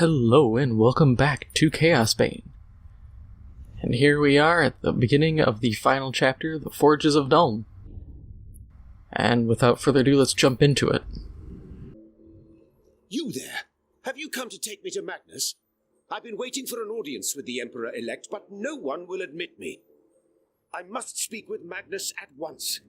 Hello and welcome back to Chaosbane. And here we are at the beginning of the final chapter, The Forges of Nuln. And without further ado, let's jump into it. You there! Have you come to take me to Magnus? I've been waiting for an audience with the Emperor-elect, but no one will admit me. I must speak with Magnus at once.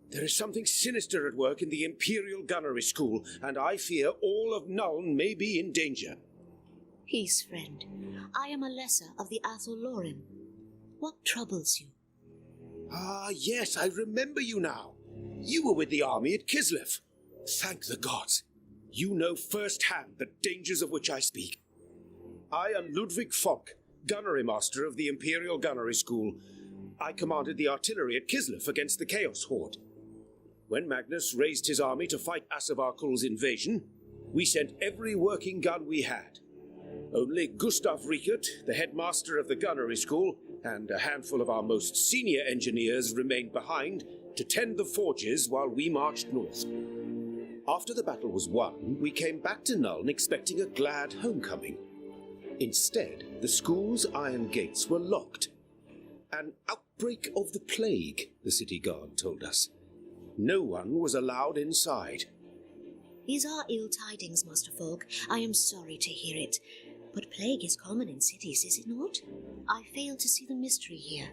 There is something sinister at work in the Imperial Gunnery School, and I fear all of Nuln may be in danger. Peace, friend. I am a lesser of the Loren. What troubles you? Ah, yes, I remember you now. You were with the army at Kislev. Thank the gods. You know firsthand the dangers of which I speak. I am Ludwig Fonk, Gunnery Master of the Imperial Gunnery School. I commanded the artillery at Kislev against the Chaos Horde. When Magnus raised his army to fight Asavarkul's invasion, we sent every working gun we had. Only Gustav Riekert, the headmaster of the gunnery school, and a handful of our most senior engineers remained behind to tend the forges while we marched north. After the battle was won, we came back to Nuln expecting a glad homecoming. Instead, the school's iron gates were locked. An outbreak of the plague, the city guard told us. No one was allowed inside. These are ill tidings, Master Folk. I am sorry to hear it. But plague is common in cities, is it not? I fail to see the mystery here.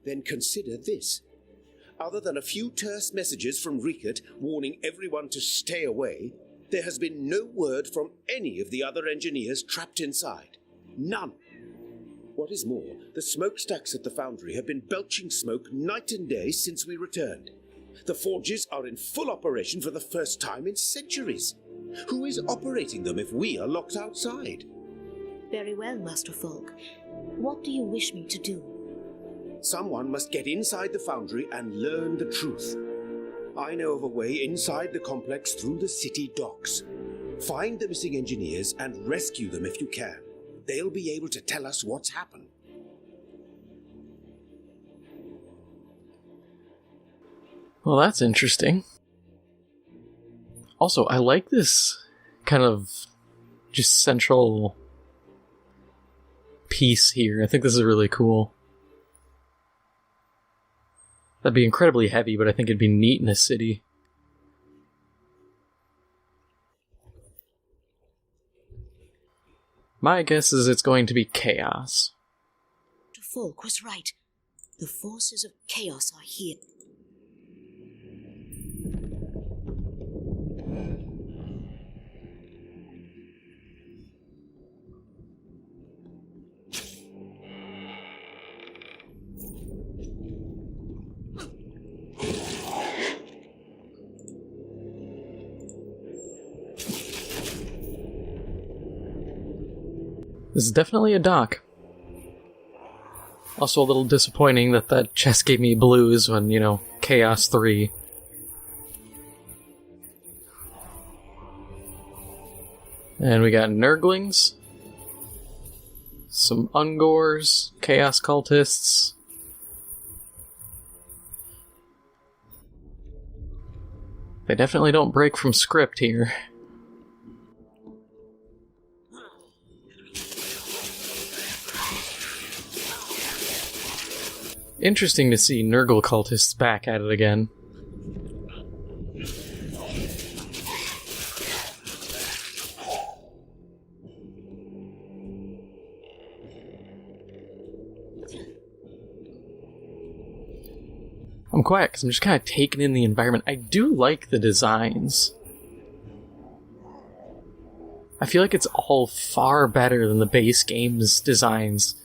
Then consider this. Other than a few terse messages from Riekert warning everyone to stay away, there has been no word from any of the other engineers trapped inside. None. What is more, the smokestacks at the foundry have been belching smoke night and day since we returned. The forges are in full operation for the first time in centuries. Who is operating them if we are locked outside? Very well, Master Folk. What do you wish me to do? Someone must get inside the foundry and learn the truth. I know of a way inside the complex through the city docks. Find the missing engineers and rescue them if you can. They'll be able to tell us what's happened. Well, that's interesting. Also, I like this kind of just central piece here. I think this is really cool. That'd be incredibly heavy, but I think it'd be neat in a city. My guess is it's going to be chaos. Master Folk was right. The forces of chaos are here. This is definitely a dock. Also a little disappointing that that chest gave me blues when, Chaos 3. And we got Nurglings, some Ungors, Chaos Cultists. They definitely don't break from script here. Interesting to see Nurgle cultists back at it again. I'm quiet because I'm just kind of taking in the environment. I do like the designs. I feel like it's all far better than the base game's designs.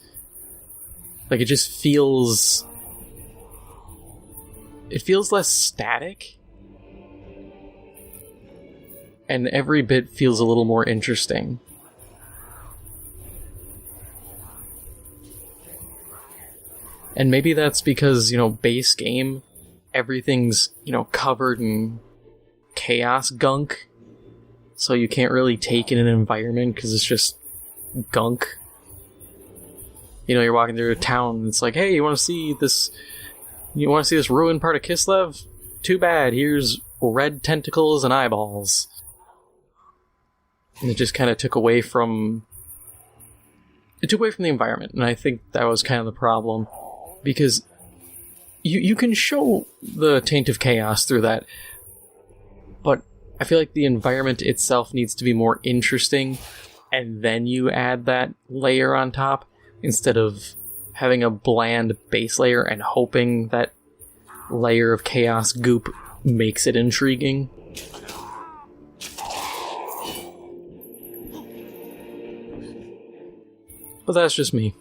Like, it just feels... It feels less static. And every bit feels a little more interesting. And maybe that's because, base game, everything's, covered in chaos gunk. So you can't really take in an environment because it's just gunk. You're walking through a town and it's like, hey, you want to see this ruined part of Kislev? Too bad, here's red tentacles and eyeballs. And it just kind of took away from the environment, and I think that was kind of the problem, because you can show the taint of chaos through that, but I feel like the environment itself needs to be more interesting, and then you add that layer on top, instead of having a bland base layer and hoping that layer of chaos goop makes it intriguing. But that's just me.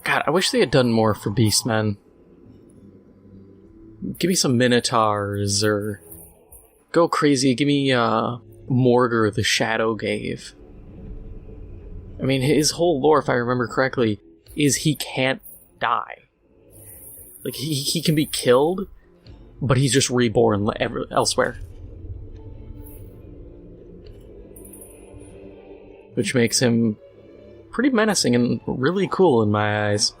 God, I wish they had done more for Beastmen. Give me some Minotaurs, or go crazy, give me Morgar the Shadow Gave. I mean, his whole lore, if I remember correctly, is he can't die. Like, he can be killed, but he's just reborn elsewhere. Which makes him pretty menacing and really cool in my eyes.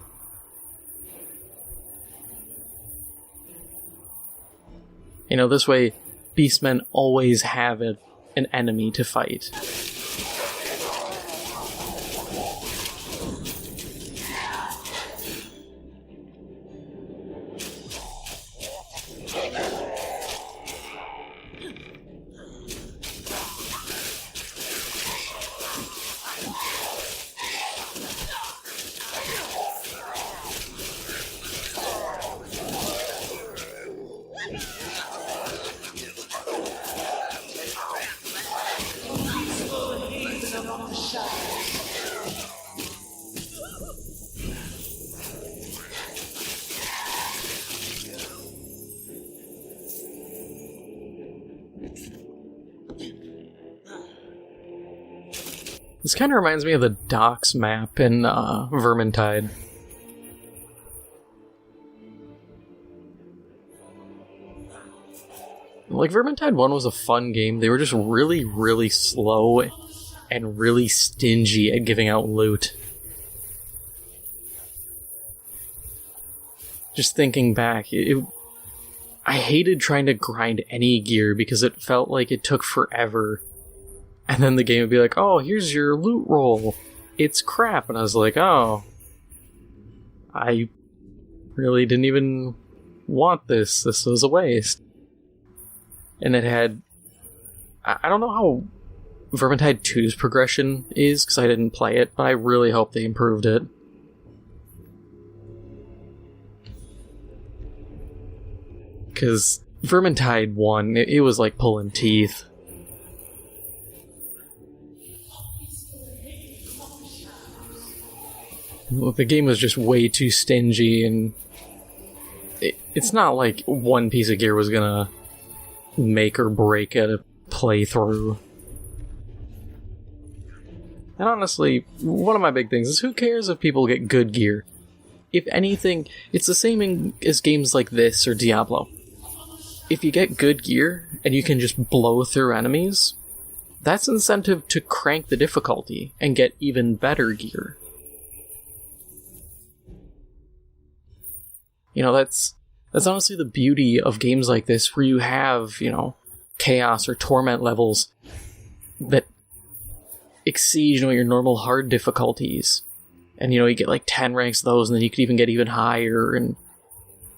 You know, this way, Beastmen always have an enemy to fight. This kind of reminds me of the Docks map in Vermintide. Like, Vermintide 1 was a fun game. They were just really, really slow and really stingy at giving out loot. Just thinking back, I hated trying to grind any gear because it felt like it took forever. And then the game would be like, oh, here's your loot roll. It's crap. And I was like, oh, I really didn't even want this. This was a waste. And it had... I don't know how Vermintide 2's progression is, because I didn't play it, but I really hope they improved it. Because Vermintide 1, it was like pulling teeth. Well, the game was just way too stingy, and it's not like one piece of gear was gonna make or break a playthrough. And honestly, one of my big things is, who cares if people get good gear? If anything, it's the same as games like this or Diablo. If you get good gear, and you can just blow through enemies, that's incentive to crank the difficulty and get even better gear. You know, that's honestly the beauty of games like this, where you have, you know, chaos or torment levels that exceed, you know, your normal hard difficulties. And, you know, you get like 10 ranks of those, and then you could even get even higher and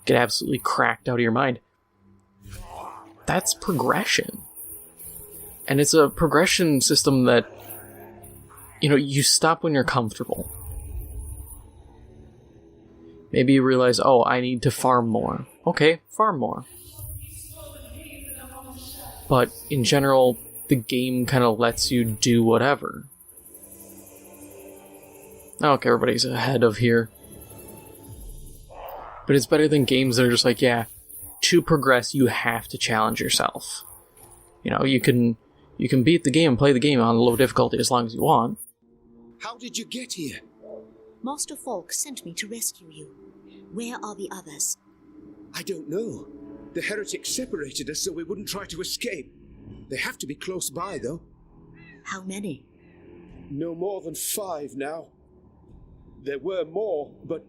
get absolutely cracked out of your mind. That's progression. And it's a progression system that, you know, you stop when you're comfortable. Maybe you realize, oh, I need to farm more. Okay, farm more. But in general, the game kind of lets you do whatever. Okay, everybody's ahead of here. But it's better than games that are just like, yeah, to progress, you have to challenge yourself. You can beat the game and play the game on low difficulty as long as you want. How did you get here? Master Falk sent me to rescue you. Where are the others? I don't know. The heretics separated us so we wouldn't try to escape. They have to be close by, though. How many? No more than 5 now. There were more, but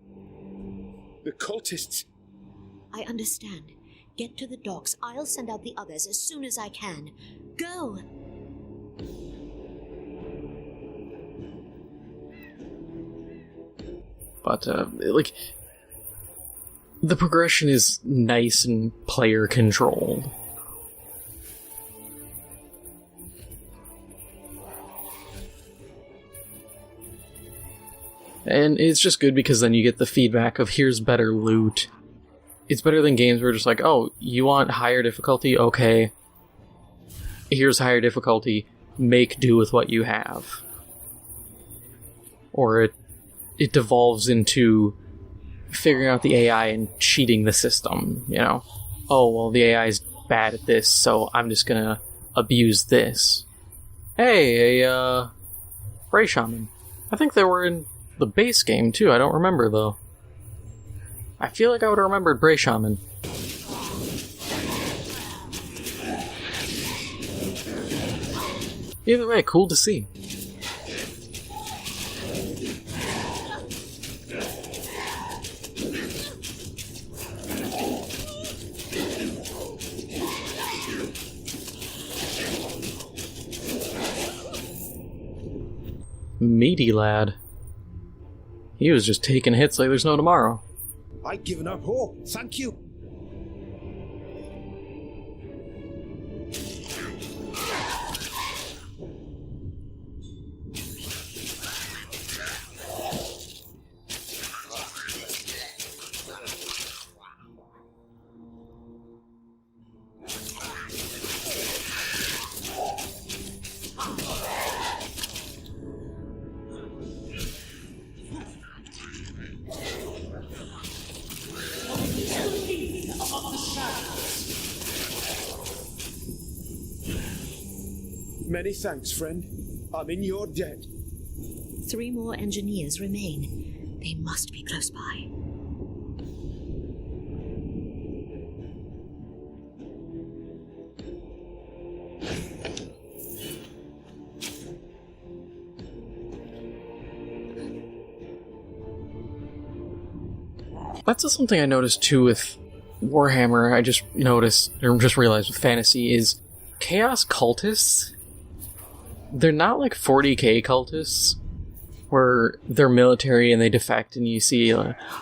the cultists... I understand. Get to the docks. I'll send out the others as soon as I can. Go! But, the progression is nice and player-controlled. And it's just good because then you get the feedback of here's better loot. It's better than games where just like, oh, you want higher difficulty? Okay. Here's higher difficulty. Make do with what you have. Or it devolves into figuring out the AI and cheating the system, Oh, well, the AI is bad at this, so I'm just gonna abuse this. Hey, a Bray Shaman. I think they were in the base game, too. I don't remember, though. I feel like I would have remembered Bray Shaman. Either way, cool to see. Meaty lad. He was just taking hits like there's no tomorrow. I'd given up hope. Thank you. Many thanks, friend. I'm in your debt. 3 more engineers remain. They must be close by. That's just something I noticed too with Warhammer. I just realized with fantasy is Chaos cultists. They're not like 40k cultists, where they're military and they defect, and you see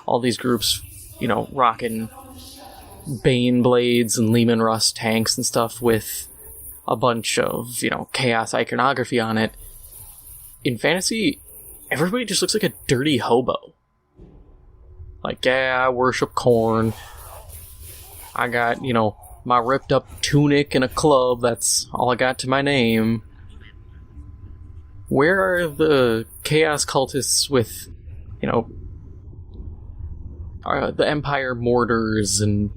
all these groups, rocking Bane blades and Lehman Russ tanks and stuff with a bunch of, chaos iconography on it. In fantasy, everybody just looks like a dirty hobo. Like, yeah, I worship corn. I got, my ripped up tunic and a club. That's all I got to my name. Where are the chaos cultists with, the Empire mortars and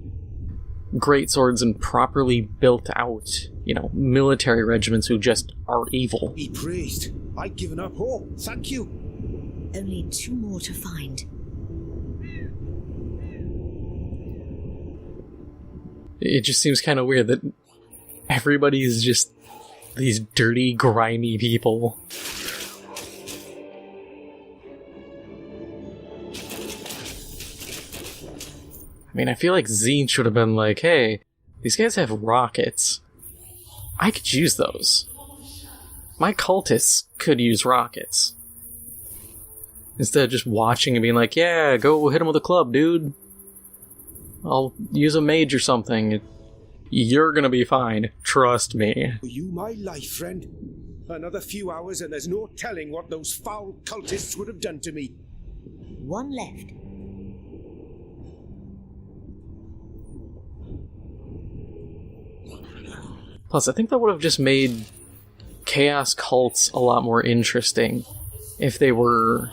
greatswords and properly built out, military regiments who just are evil? Be praised. I'd given up hope. Thank you. Only 2 more to find. It just seems kind of weird that everybody's just these dirty, grimy people. I mean, I feel like Zine should have been like, hey, these guys have rockets. I could use those. My cultists could use rockets. Instead of just watching and being like, yeah, go hit him with a club, dude. I'll use a mage or something. You're gonna be fine. Trust me. You my life, friend. Another few hours and there's no telling what those foul cultists would have done to me. 1 left. Plus, I think that would have just made chaos cults a lot more interesting if they were,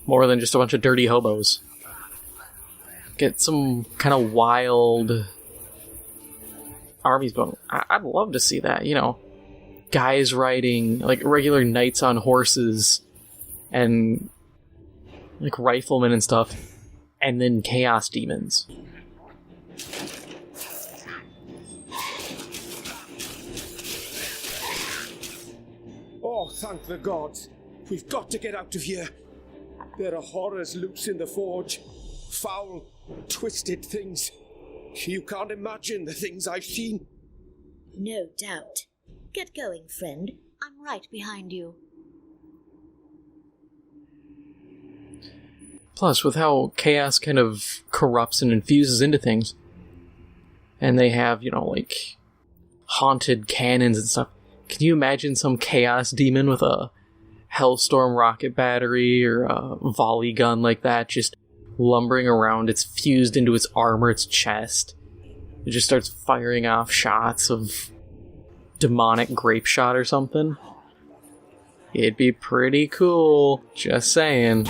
more than just a bunch of dirty hobos. Get some kind of wild armies going. I'd love to see that, guys riding, like, regular knights on horses, and, like, riflemen and stuff, and then chaos demons. Oh, thank the gods. We've got to get out of here. There are horrors loose in the forge. Foul, twisted things. You can't imagine the things I've seen. No doubt. Get going, friend. I'm right behind you. Plus, with how chaos kind of corrupts and infuses into things, and they have, like, haunted cannons and stuff, can you imagine some chaos demon with a Hellstorm rocket battery or a volley gun like that just lumbering around? It's fused into its armor, its chest. It just starts firing off shots of demonic grape shot or something. It'd be pretty cool, just saying.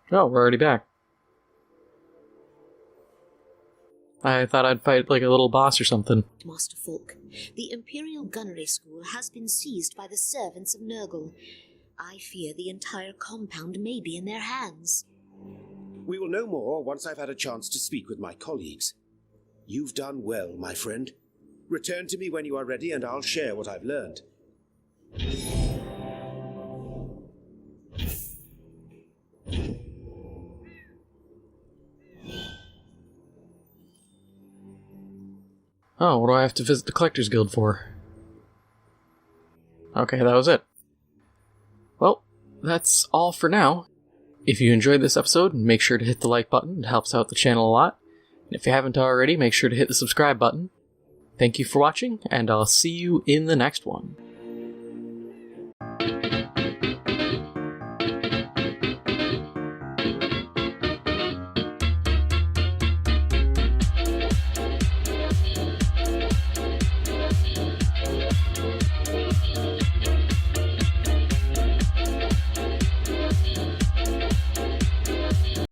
Oh, we're already back. I thought I'd fight like a little boss or something. Master Folk, the Imperial Gunnery School has been seized by the servants of Nurgle. I fear the entire compound may be in their hands. We will know more once I've had a chance to speak with my colleagues. You've done well, my friend. Return to me when you are ready and I'll share what I've learned. Oh, what do I have to visit the Collector's Guild for? Okay, that was it. Well, that's all for now. If you enjoyed this episode, make sure to hit the like button. It helps out the channel a lot. And if you haven't already, make sure to hit the subscribe button. Thank you for watching, and I'll see you in the next one.